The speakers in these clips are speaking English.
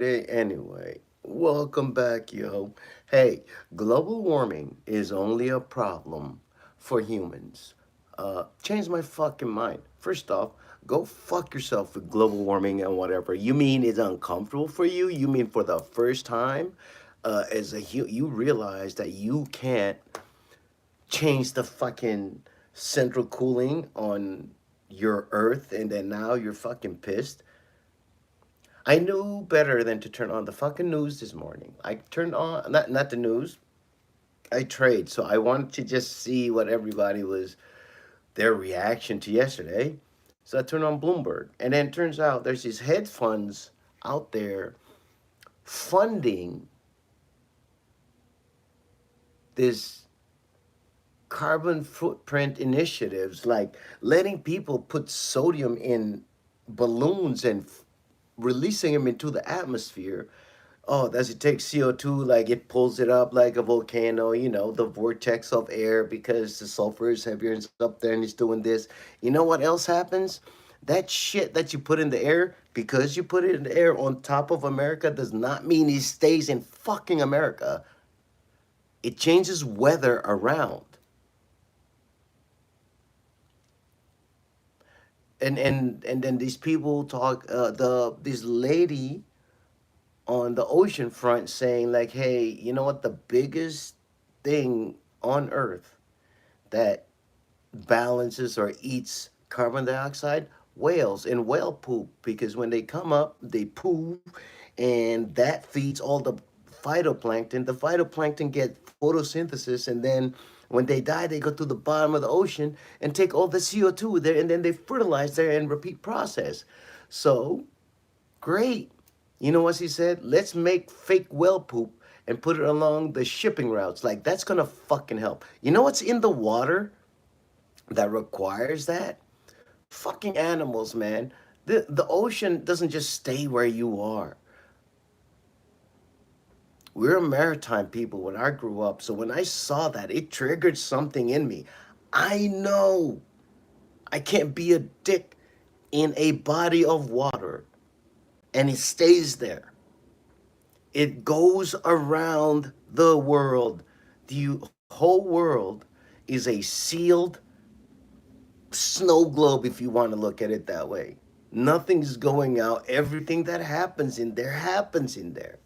Anyway, welcome back, yo. Hey, global warming is only a problem for humans. Change my fucking mind. First off, go fuck yourself with global warming and whatever. You mean it's uncomfortable for you? You mean for the first time, you realize that you can't change the fucking central cooling on your Earth, and then now you're fucking pissed. I knew better than to turn on the fucking news this morning. I turned on not the news. I trade, so I wanted to just see what everybody was their reaction to yesterday. So I turned on Bloomberg, and then it turns out there's these hedge funds out there funding this carbon footprint initiatives, like letting people put sodium in balloons and releasing them into the atmosphere. Oh, does it take CO2? Like it pulls it up like a volcano, the vortex of air because the sulfur is heavier and it's up there and it's doing this. You know what else happens? That shit that you put in the air, because you put it in the air on top of America, does not mean it stays in fucking America. It changes weather around. And then these people talk, this lady on the ocean front saying like, hey, you know what, the biggest thing on earth that balances or eats carbon dioxide? Whales and whale poop, because when they come up they poop, and that feeds all the phytoplankton. The phytoplankton get photosynthesis, and then when they die they go to the bottom of the ocean and take all the CO2 there, and then they fertilize there and repeat process. So great. You know what she said? Let's make fake whale poop and put it along the shipping routes. Like, that's gonna fucking help. You know what's in the water that requires that? Fucking animals, man. The ocean doesn't just stay where you are. We're a maritime people when I grew up. So when I saw that, it triggered something in me. I know I can't be a dick in a body of water and it stays there. It goes around the world. The whole world is a sealed snow globe, if you want to look at it that way. Nothing's going out. Everything that happens in there.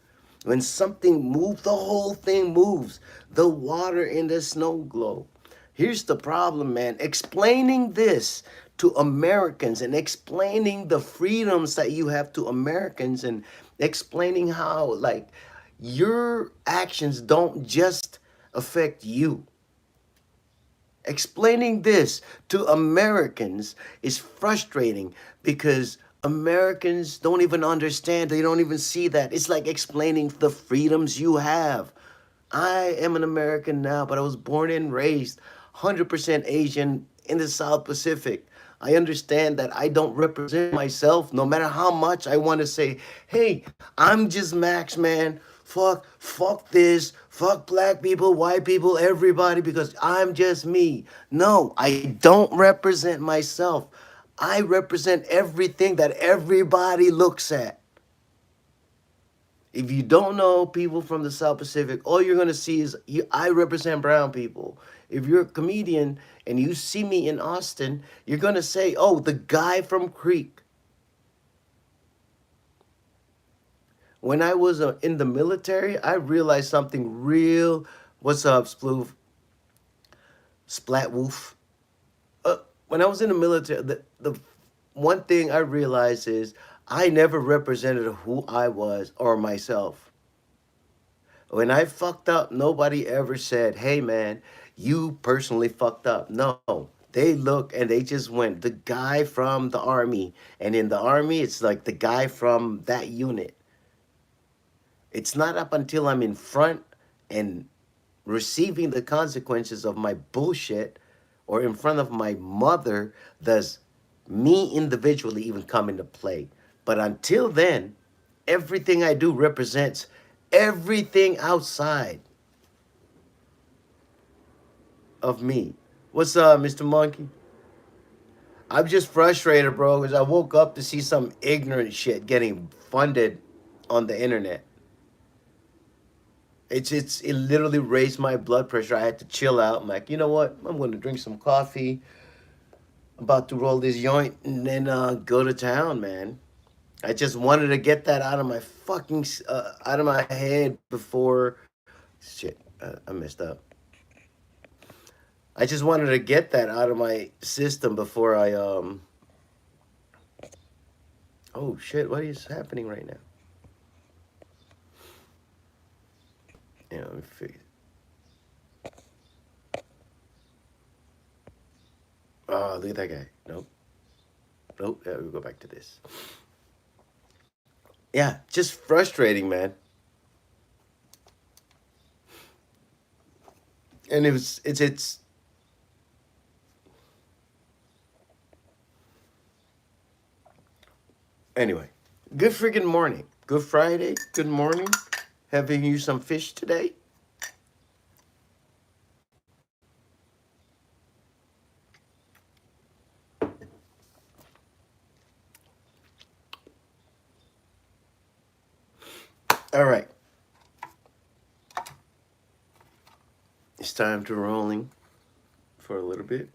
When something moves, the whole thing moves. The water in the snow globe. Here's the problem, man. Explaining this to Americans and explaining the freedoms that you have to Americans, and explaining how, like, your actions don't just affect you. Explaining this to Americans is frustrating because Americans don't even understand. They don't even see that. It's like explaining the freedoms you have. I am an American now, but I was born and raised 100% Asian in the South Pacific. I understand that I don't represent myself no matter how much I want to say, hey, I'm just Max, man. Fuck this. Fuck black people, white people, everybody, because I'm just me. No, I don't represent myself. I represent everything that everybody looks at. If you don't know people from the South Pacific, all you're gonna see is I represent brown people. If you're a comedian and you see me in Austin, you're gonna say, "Oh, the guy from Creek." When I was in the military, I realized something real. What's up, Sploof? Splat Woof. When I was in the military, the one thing I realized is I never represented who I was or myself. When I fucked up, nobody ever said, hey man, you personally fucked up. No. They look and they just went, the guy from the army. And in the army, it's like the guy from that unit. It's not up until I'm in front and receiving the consequences of my bullshit, or in front of my mother, does me individually even come into play. But until then, everything I do represents everything outside of me. What's up, Mr. Monkey? I'm just frustrated, bro, because I woke up to see some ignorant shit getting funded on the internet. It literally raised my blood pressure. I had to chill out. I'm like, you know what? I'm going to drink some coffee. About to roll this joint and then go to town, man. I just wanted to get that out of my out of my head before shit. I messed up. I just wanted to get that out of my system before I. Oh shit! What is happening right now? Yeah, let me figure. Oh, look at that guy. Nope. Nope. Yeah, we'll go back to this. Yeah, just frustrating, man. And it's anyway. Good freaking morning. Good Friday. Good morning. Having you some fish today? All right. It's time to rolling for a little bit.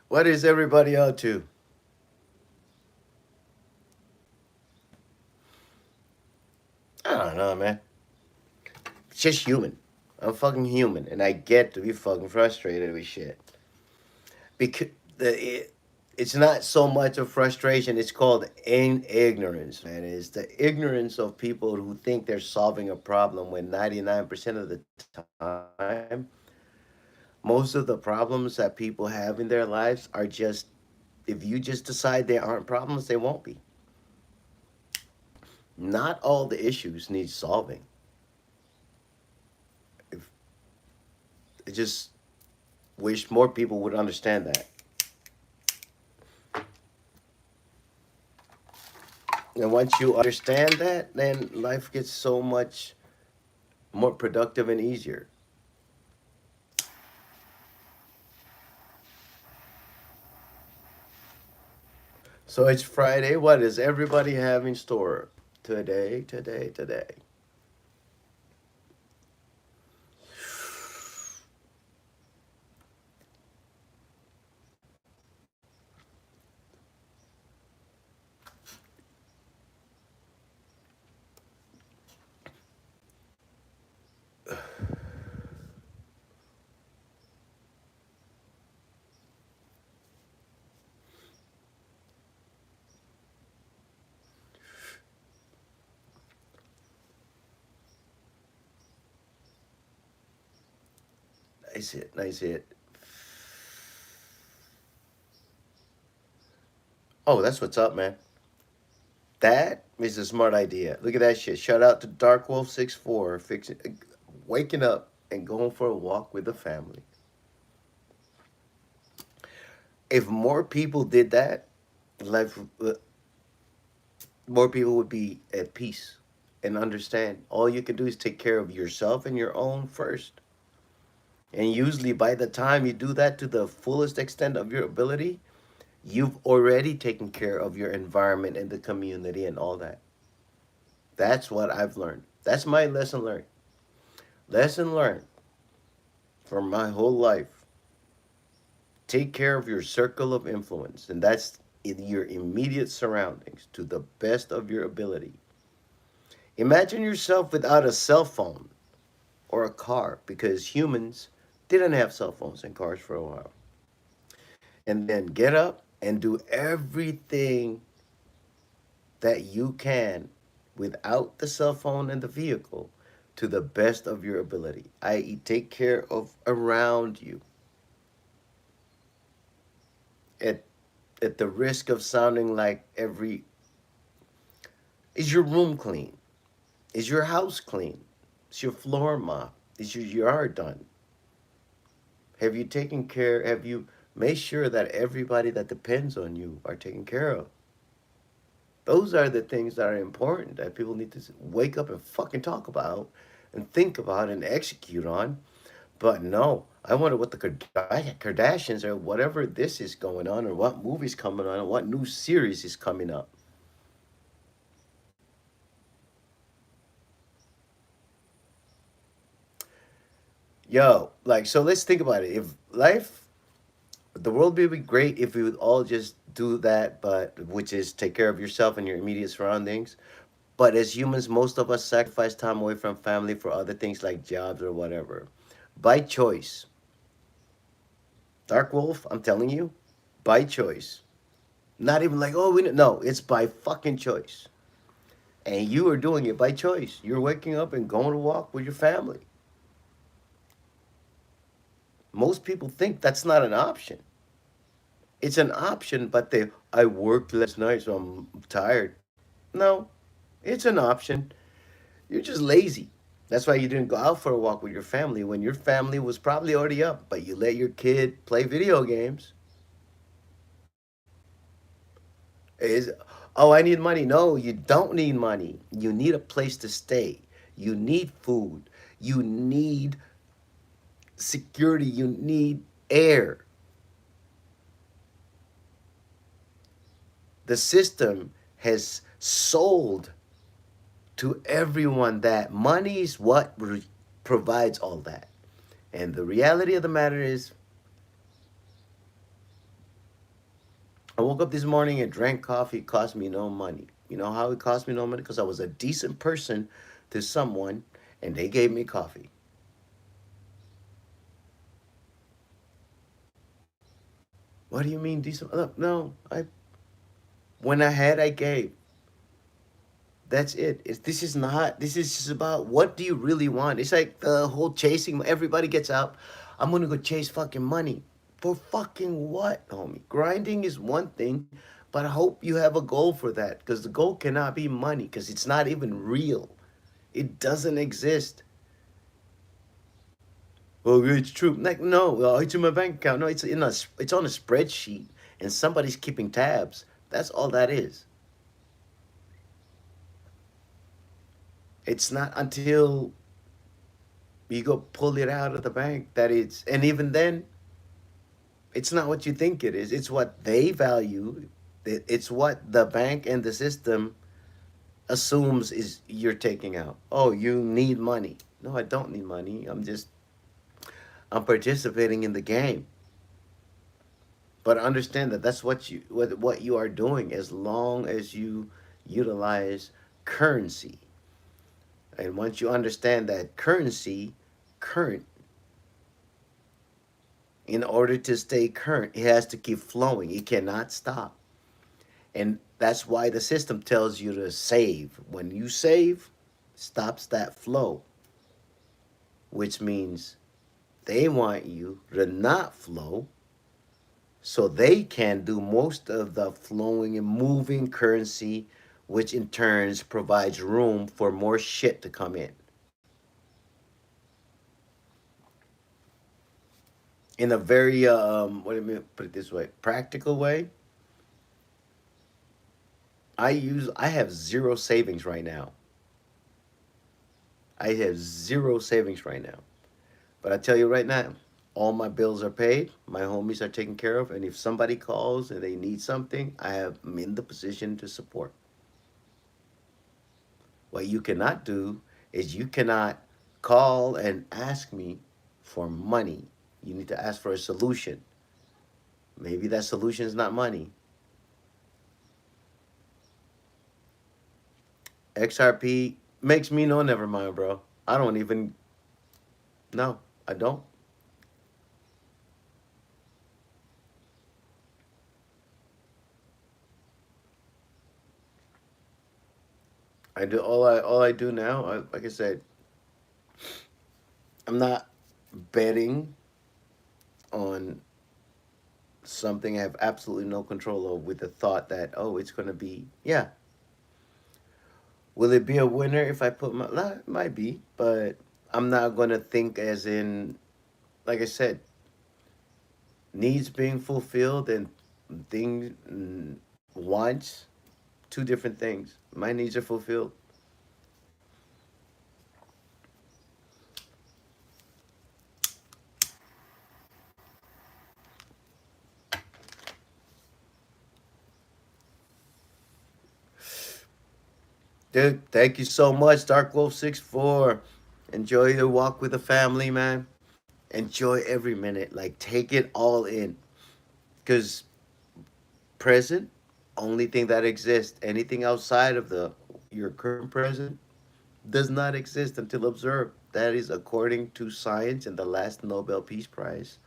What is everybody up to? I don't know, man. It's just human. I'm fucking human, and I get to be fucking frustrated with shit. Because it's not so much of frustration. It's called ignorance, man. It's the ignorance of people who think they're solving a problem when 99% of the time, most of the problems that people have in their lives are just, if you just decide they aren't problems, they won't be. Not all the issues need solving. If I just wish more people would understand that. And once you understand that, then life gets so much more productive and easier. So it's Friday. What does everybody have in store today? Today, today. Nice hit. Nice hit. Oh, that's what's up, man. That is a smart idea. Look at that shit. Shout out to Dark Wolf 64 fixing, waking up and going for a walk with the family. If more people did that, life, more people would be at peace and understand. All you can do is take care of yourself and your own first. And usually, by the time you do that to the fullest extent of your ability, you've already taken care of your environment and the community and all that. That's what I've learned. That's my lesson learned. Lesson learned from my whole life. Take care of your circle of influence, and that's in your immediate surroundings to the best of your ability. Imagine yourself without a cell phone or a car because humans didn't have cell phones and cars for a while. And then get up and do everything that you can without the cell phone and the vehicle to the best of your ability, i.e., take care of around you at, at the risk of sounding like every. Is your room clean? Is your house clean? Is your floor mopped? Is your yard done? Have you taken care? Have you made sure that everybody that depends on you are taken care of? Those are the things that are important that people need to wake up and fucking talk about and think about and execute on. But no, I wonder what the Kardashians or whatever this is going on, or what movie's coming on, or what new series is coming up. Yo, like, so let's think about it. If life, the world would be great if we would all just do that, but which is take care of yourself and your immediate surroundings. But as humans, most of us sacrifice time away from family for other things like jobs or whatever. By choice. Dark Wolf, I'm telling you, by choice. Not even like, oh, we no, it's by fucking choice. And you are doing it by choice. You're waking up and going to walk with your family. Most people think that's not an option. It's an option, but I worked last night, so I'm tired. No, it's an option. You're just lazy. That's why you didn't go out for a walk with your family when your family was probably already up, but you let your kid play video games. Is oh, I need money. No, you don't need money. You need a place to stay. You need food. You need security. You need air. The system has sold to everyone that money is what provides all that. And the reality of the matter is, I woke up this morning and drank coffee. It cost me no money. You know how it cost me no money? Because I was a decent person to someone and they gave me coffee. What do you mean decent? Look, no, I when I had, I gave. That's it. This is not. This is just about what do you really want. It's like the whole chasing. Everybody gets out. I'm gonna go chase fucking money. For fucking what, homie? Grinding is one thing, but I hope you have a goal for that because the goal cannot be money because it's not even real. It doesn't exist. Well, it's true. Like no, it's in my bank account. No, it's on a spreadsheet, and somebody's keeping tabs. That's all that is. It's not until you go pull it out of the bank that it's, and even then, it's not what you think it is. It's what they value. It's what the bank and the system assumes is you're taking out. Oh, you need money. No, I don't need money. I'm participating in the game. But understand that that's what you are doing as long as you utilize currency. And once you understand that currency, current, in order to stay current, it has to keep flowing. It cannot stop. And that's why the system tells you to save. When you save, stops that flow, which means they want you to not flow so they can do most of the flowing and moving currency, which in turns provides room for more shit to come in. In a very what do you mean, put it this way, practical way, I have zero savings right now. I have zero savings right now. But I tell you right now, all my bills are paid, my homies are taken care of, and if somebody calls and they need something, I'm in the position to support. What you cannot do is you cannot call and ask me for money. You need to ask for a solution. Maybe that solution is not money. XRP makes me no, never mind, bro. I don't even, no, I don't. I do all I do now. Like I said, I'm not betting on something I have absolutely no control of with the thought that, oh, it's going to be, yeah. Will it be a winner if I put my, nah, it might be, but I'm not going to think as in, like I said, needs being fulfilled and things, wants. two different things. My needs are fulfilled. Dude, thank you so much, Dark Wolf 64. Enjoy your walk with the family, man. Enjoy every minute. Like, take it all in. Because present, only thing that exists. Anything outside of the your current present does not exist until observed. That is according to science and the last Nobel Peace Prize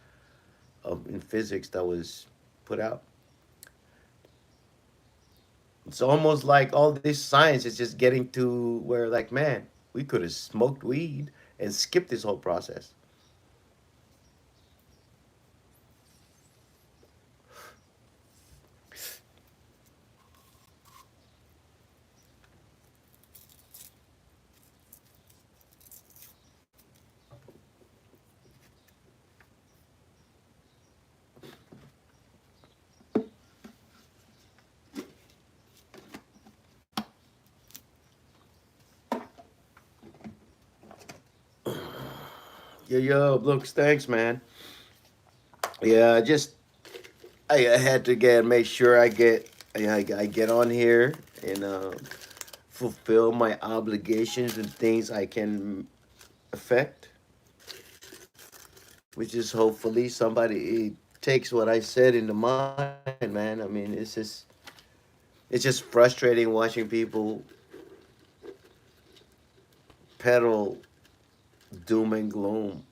in physics that was put out. It's almost like all this science is just getting to where, like, man, we could have smoked weed and skipped this whole process. Yo, looks, thanks, man. Yeah, I had to get make sure I get on here and fulfill my obligations and things I can affect, which is hopefully somebody takes what I said into mind, man. I mean, it's just frustrating watching people peddle doom and gloom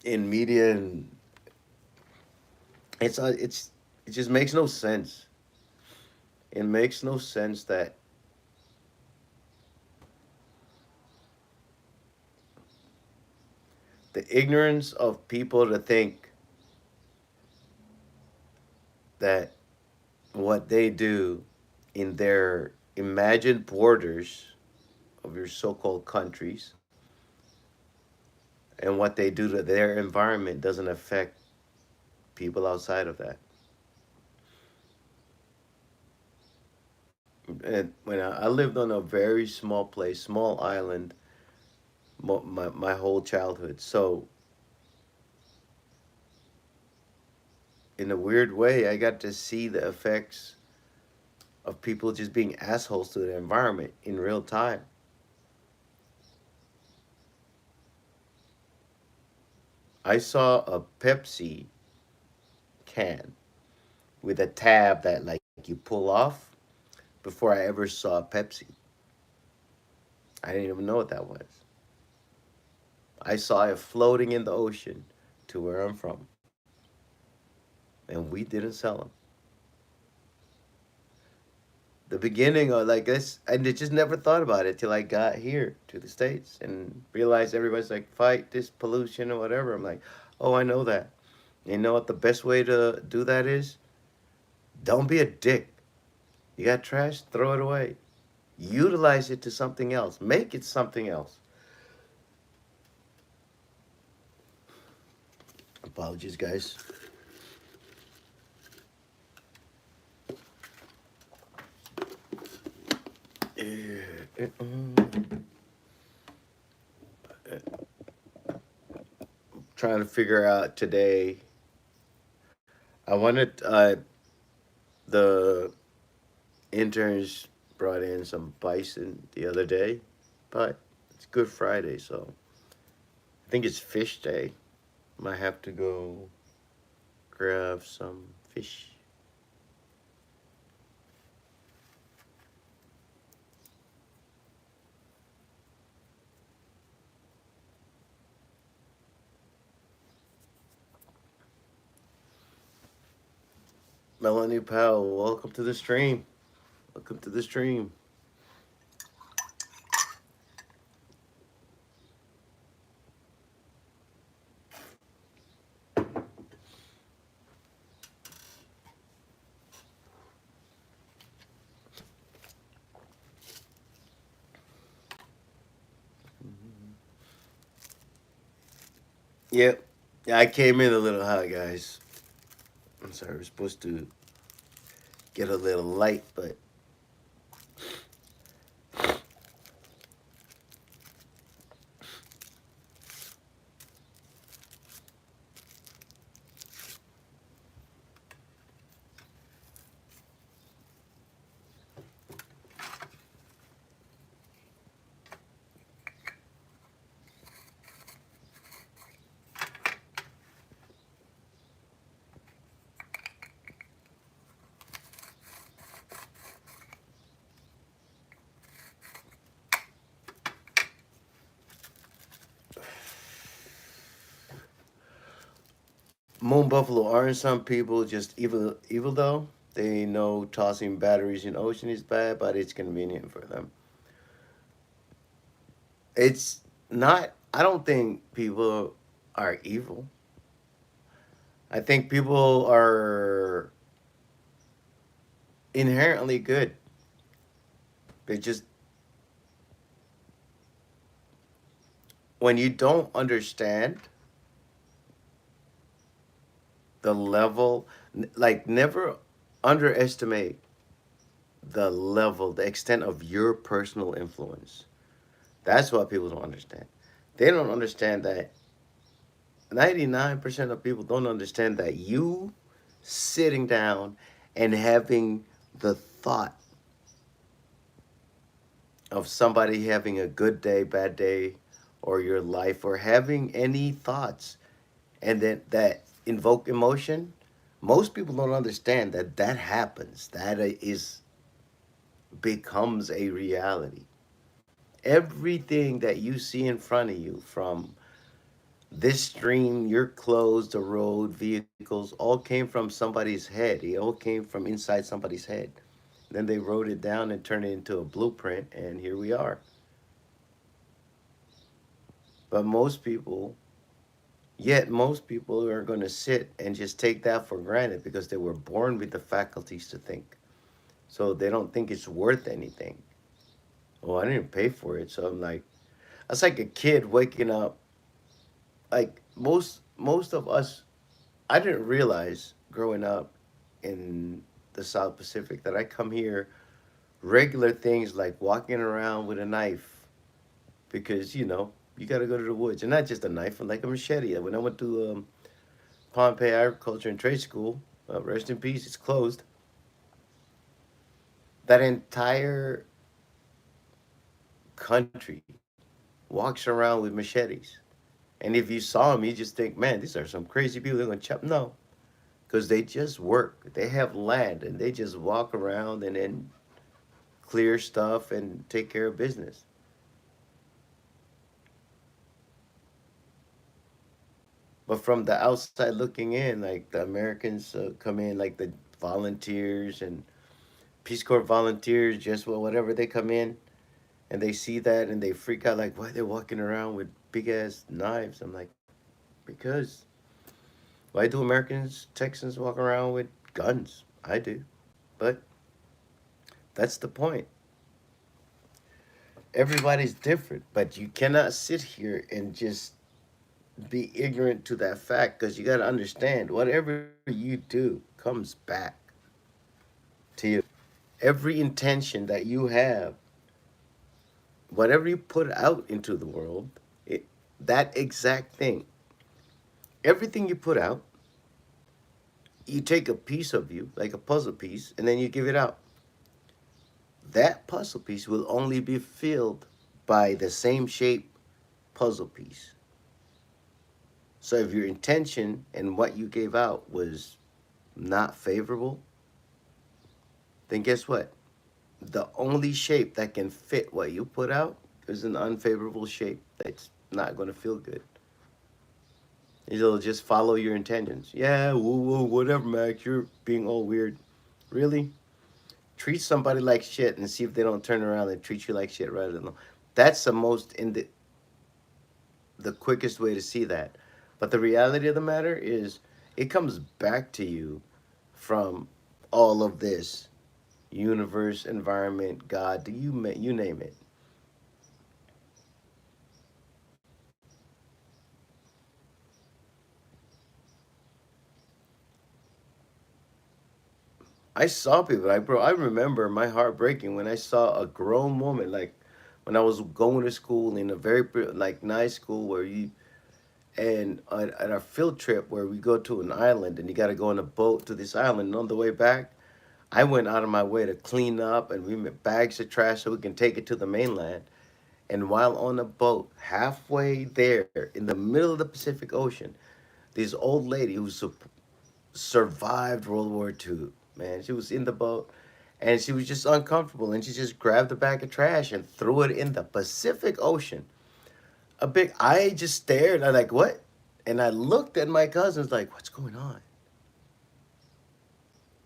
in media, and it just makes no sense. It makes no sense that the ignorance of people to think that what they do in their imagined borders of your so-called countries and what they do to their environment doesn't affect people outside of that. And when I lived on a very small place, small island, my whole childhood. So in a weird way, I got to see the effects of people just being assholes to the environment in real time. I saw a Pepsi can with a tab that like you pull off before I ever saw Pepsi. I didn't even know what that was. I saw it floating in the ocean to where I'm from, and we didn't sell them. The beginning of like this, and I just never thought about it till I got here to the States and realized everybody's like, fight this pollution or whatever. I'm like, oh, I know that. You know what the best way to do that is? Don't be a dick. You got trash, throw it away. Utilize it to something else. Make it something else. Apologies, guys. Trying to figure out today. I wanted the interns brought in some bison the other day, but it's Good Friday, so I think it's fish day. Might have to go grab some fish. Melanie Powell, welcome to the stream. Welcome to the stream. Yep. Yeah, I came in a little hot, guys. I'm sorry, we're supposed to get a little light, but Moon buffalo aren't some people just evil though? They know tossing batteries in ocean is bad, but it's convenient for them. It's not. I don't think people are evil. I think people are inherently good. They just, when you don't understand the level, like never underestimate the level, the extent of your personal influence. That's what people don't understand. They don't understand that 99% of people don't understand that you sitting down and having the thought of somebody having a good day, bad day, or your life, or having any thoughts and then that invoke emotion, most people don't understand that that happens. That is becomes a reality. Everything that you see in front of you, from this stream, your clothes, the road, vehicles, all came from somebody's head. It all came from inside somebody's head. Then they wrote it down and turned it into a blueprint, and here we are. But most people are going to sit and just take that for granted because they were born with the faculties to think. So they don't think it's worth anything. Oh, I didn't pay for it. So I'm like, that's like a kid waking up. Like most of us, I didn't realize growing up in the South Pacific that I come here regular things like walking around with a knife because you got to go to the woods and not just a knife, but like a machete. When I went to Pompey Agriculture and Trade School, rest in peace, it's closed. That entire country walks around with machetes. And if you saw them, you just think, man, these are some crazy people. They're going to chop. No, because they just work. They have land and they just walk around and then clear stuff and take care of business. But from the outside looking in, like the Americans come in, like the volunteers and Peace Corps volunteers, just whatever they come in and they see that and they freak out, like, why are they walking around with big ass knives? I'm like, because why do Americans, Texans walk around with guns? I do. But that's the point. Everybody's different, but you cannot sit here and just be ignorant to that fact because you got to understand whatever you do comes back to you. Every intention that you have, whatever you put out into the world, it, that exact thing, everything you put out, you take a piece of you, like a puzzle piece, and then you give it out. That puzzle piece will only be filled by the same shape puzzle piece. So if your intention and what you gave out was not favorable, then guess what? The only shape that can fit what you put out is an unfavorable shape that's not going to feel good. It'll just follow your intentions. Yeah, woo woo, whatever, Max. You're being all weird. Really? Treat somebody like shit and see if they don't turn around and treat you like shit rather than. That's the most in the quickest way to see that. But the reality of the matter is, it comes back to you from all of this universe, environment, God. Do you name it? I saw people like, bro, I remember my heart breaking when I saw a grown woman, like when I was going to school in a very like nice school where you and at our field trip where we go to an island and you got to go on a boat to this island. And on the way back, I went out of my way to clean up and we made bags of trash so we can take it to the mainland. And while on a boat, halfway there in the middle of the Pacific Ocean, this old lady who survived World War II, man, she was in the boat and she was just uncomfortable and she just grabbed a bag of trash and threw it in the Pacific Ocean. A big, I just stared. I like, what? And I looked at my cousins like, what's going on?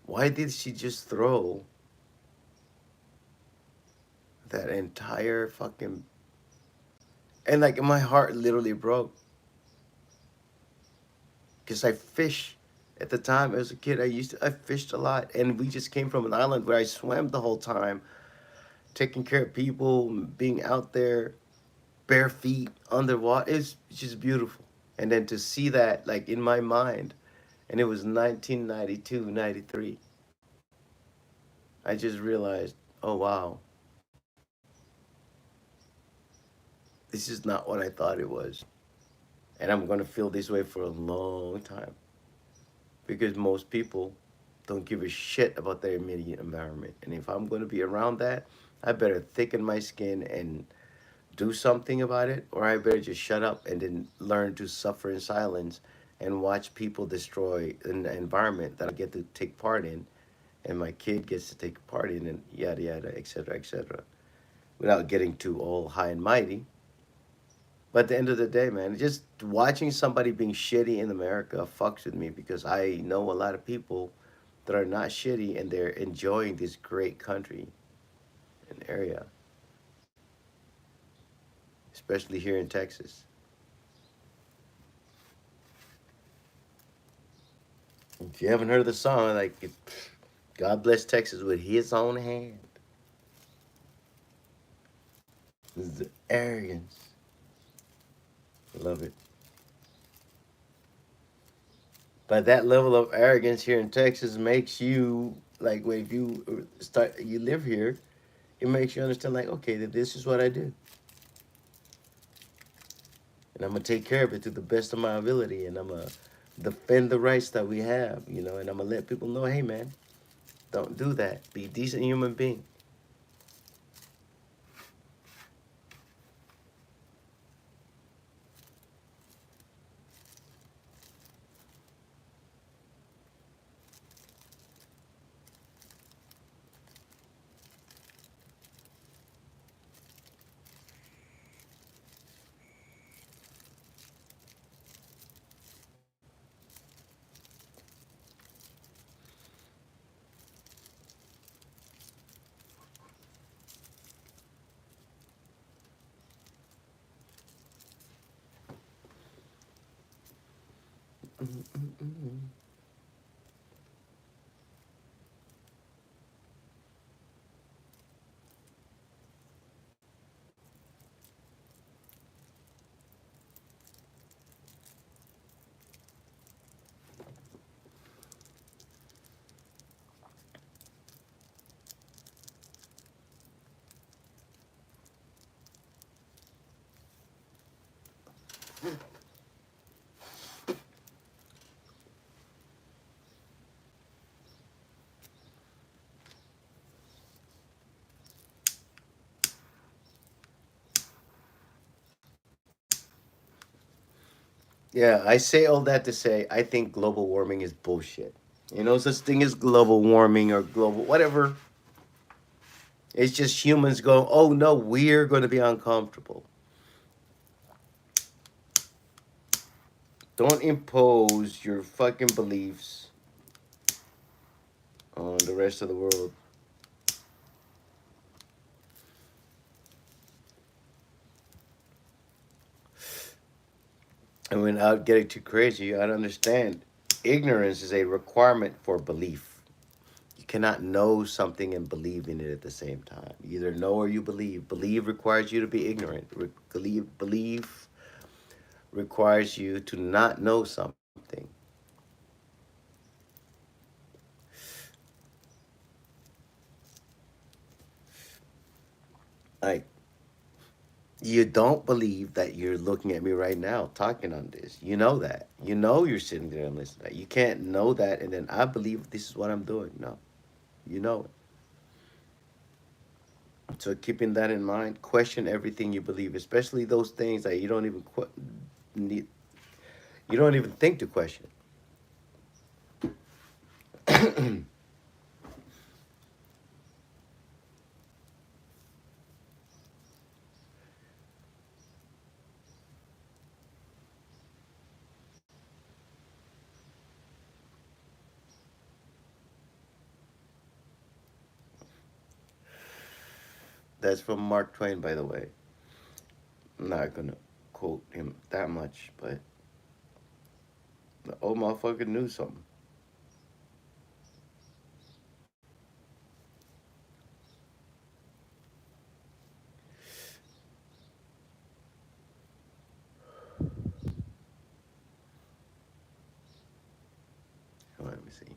Why did she just throw that entire fucking, and like my heart literally broke because I fish at the time as a kid. I fished a lot, and we just came from an island where I swam the whole time, taking care of people, being out there bare feet underwater. It's just beautiful. And then to see that like in my mind, and it was 1992, 93. I just realized, oh wow, this is not what I thought it was. And I'm going to feel this way for a long time because most people don't give a shit about their immediate environment. And if I'm going to be around that, I better thicken my skin and do something about it, or I better just shut up and then learn to suffer in silence and watch people destroy an environment that I get to take part in and my kid gets to take part in, and yada yada, etc., etc., without getting too all high and mighty. But at the end of the day, man, just watching somebody being shitty in America fucks with me because I know a lot of people that are not shitty and they're enjoying this great country and area, especially here in Texas. If you haven't heard the song, God bless Texas with His own hand. This is the arrogance. I love it. But that level of arrogance here in Texas makes you like when if you start you live here, it makes you understand like okay, this is what I do, and I'm gonna take care of it to the best of my ability, and I'm gonna defend the rights that we have, and I'm gonna let people know, hey man, don't do that. Be a decent human being. Yeah, I say all that to say I think global warming is bullshit. Such thing as global warming or global whatever. It's just humans going, oh no, we're going to be uncomfortable. Don't impose your fucking beliefs on the rest of the world. And without getting too crazy, I understand ignorance is a requirement for belief. You cannot know something and believe in it at the same time. You either know or you believe. Believe requires you to be ignorant. Believe requires you to not know something. Like, you don't believe that you're looking at me right now talking on this. You know that. You know you're sitting there and listening. You can't know that and then I believe this is what I'm doing. No, you know it. So keeping that in mind, question everything you believe, especially those things that you don't even need. You don't even think to question. That's from Mark Twain, by the way. I'm not gonna quote him that much, but the old motherfucker knew something. Let me see.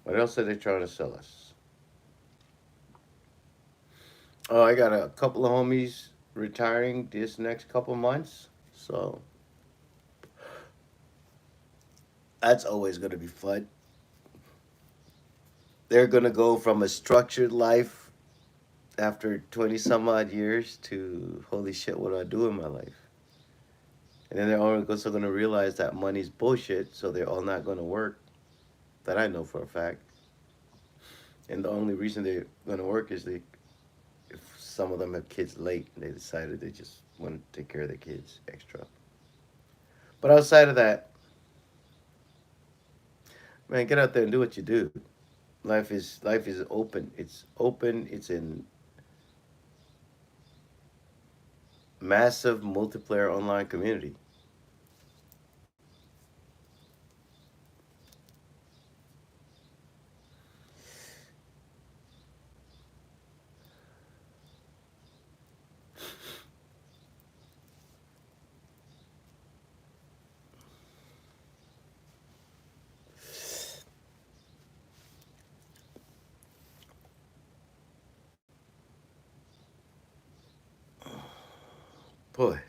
What else are they trying to sell us? Oh, I got a couple of homies retiring this next couple months, so that's always gonna be fun. They're gonna go from a structured life after 20 some odd years to holy shit, what do I do in my life? And then they're also going to realize that money's bullshit, so they're all not going to work. That I know for a fact. And the only reason they're going to work is if some of them have kids late and they decided they just want to take care of their kids extra. But outside of that, man, get out there and do what you do. Life is open. It's open. It's in massive multiplayer online community. Boy,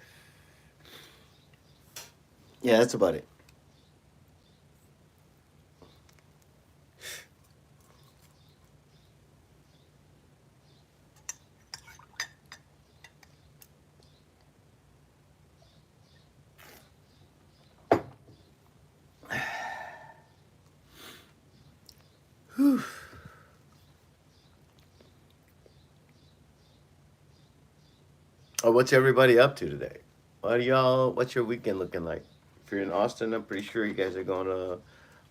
yeah, that's about it. Whew. Oh, what's everybody up to today? What are y'all? What's your weekend looking like? If you're in Austin, I'm pretty sure you guys are going to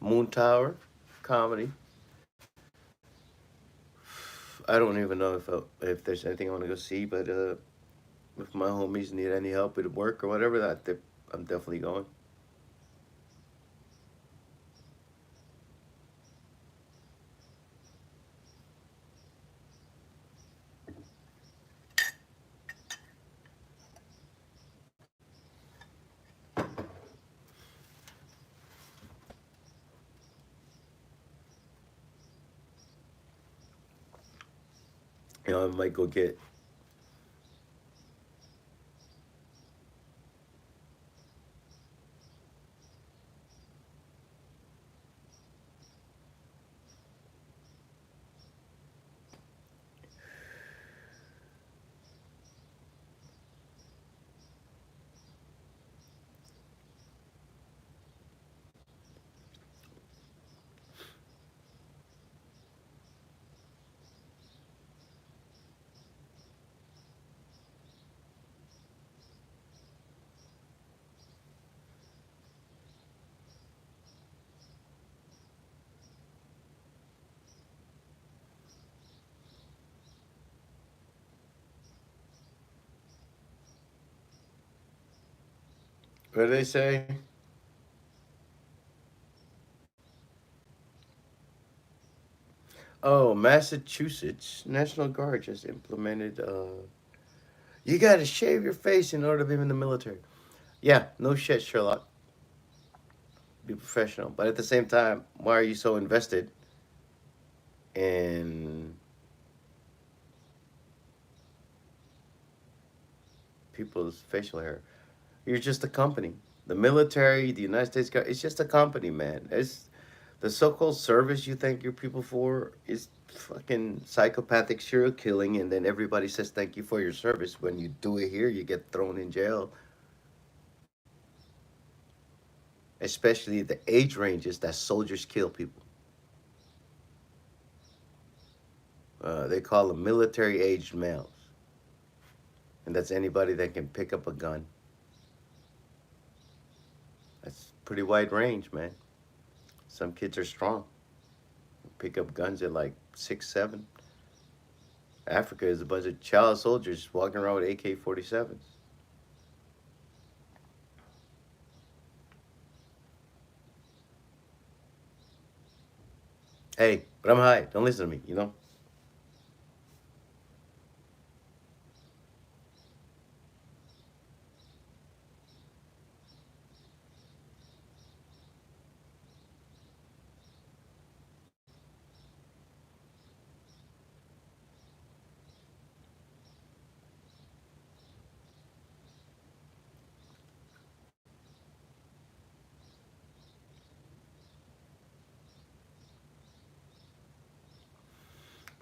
Moon Tower comedy. I don't even know if there's anything I want to go see, but if my homies need any help with work or whatever, I'm definitely going. I might go get. What do they say? Oh, Massachusetts National Guard just implemented. You got to shave your face in order to be in the military. Yeah, no shit, Sherlock. Be professional, but at the same time, why are you so invested in? people's facial hair. You're just a company. The military, the United States, it's just a company, man. It's the so-called service you thank your people for is fucking psychopathic serial killing, and then everybody says thank you for your service. When you do it here, you get thrown in jail. Especially the age ranges that soldiers kill people. They call them military-aged males, and that's anybody that can pick up a gun. That's pretty wide range, man. Some kids are strong. Pick up guns at like 6, 7. Africa is a bunch of child soldiers walking around with AK-47s. Hey, but I'm high. Don't listen to me, you know?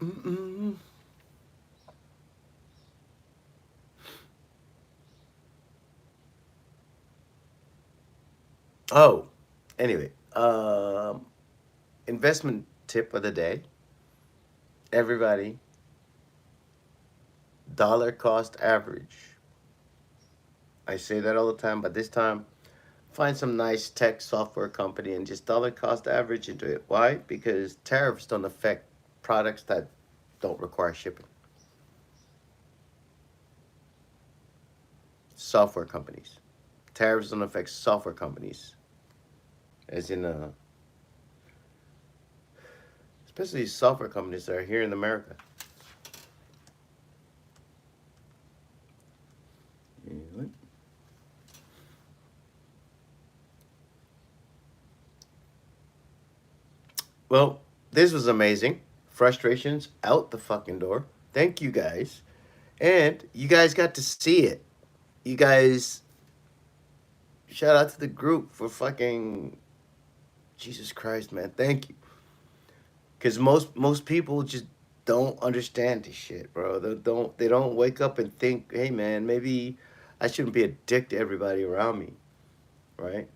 Mm-mm. Oh, anyway, investment tip of the day. Everybody, dollar cost average. I say that all the time, but this time, find some nice tech software company and just dollar cost average into it. Why? Because tariffs don't affect products that don't require shipping. Software companies. Tariffs don't affect software companies, as in, especially software companies that are here in America. Well, this was amazing. Frustrations out the fucking door. Thank you guys. And you guys got to see it. You guys, shout out to the group for fucking Jesus Christ, man. Thank you. Because most people just don't understand this shit, bro. They don't wake up and think, hey man, maybe I shouldn't be a dick to everybody around me, right?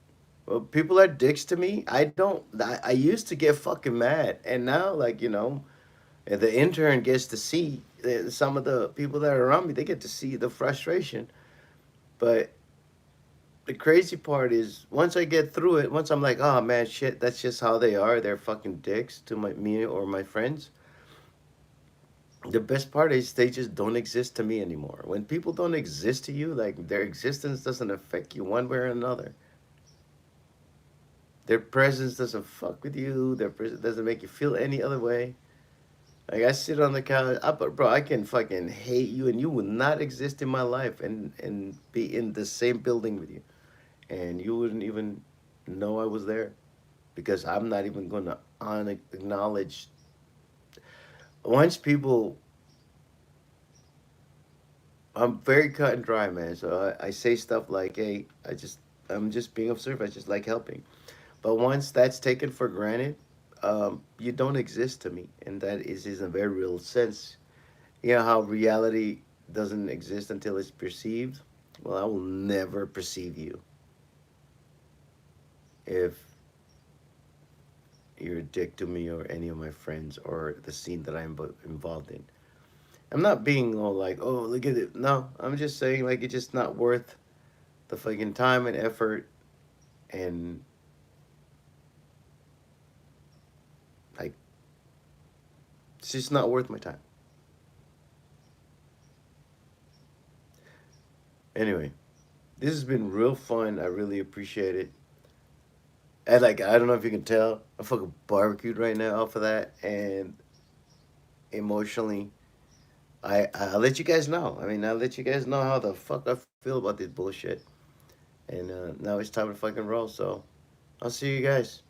Well, people are dicks to me. I don't. I used to get fucking mad, and now, like, the intern gets to see some of the people that are around me. They get to see the frustration. But the crazy part is, once I get through it, once I'm like, oh man, shit, that's just how they are. They're fucking dicks to me or my friends. The best part is they just don't exist to me anymore. When people don't exist to you, like their existence doesn't affect you one way or another. Their presence doesn't fuck with you. Their presence doesn't make you feel any other way. Like I sit on the couch, bro, I can fucking hate you, and you would not exist in my life, and be in the same building with you, and you wouldn't even know I was there, because I'm not even gonna acknowledge. Once people, I'm very cut and dry, man. So I say stuff like, "Hey, I'm just being of service. I just like helping." But once that's taken for granted, you don't exist to me, and that is in a very real sense. You know how reality doesn't exist until it's perceived? Well, I will never perceive you if you're a dick to me or any of my friends or the scene that I'm involved in. I'm not being all like, oh, look at it. No, I'm just saying, like, it's just not worth the fucking time and effort, and, like, it's just not worth my time. Anyway, this has been real fun. I really appreciate it. And, like, I don't know if you can tell, I'm fucking barbecued right now off of that, and emotionally, I'll let you guys know. I mean, I'll let you guys know how the fuck I feel about this bullshit. And now it's time to fucking roll. So I'll see you guys.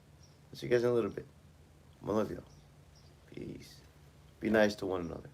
I'll see you guys in a little bit. I love you. Peace. Be nice to one another.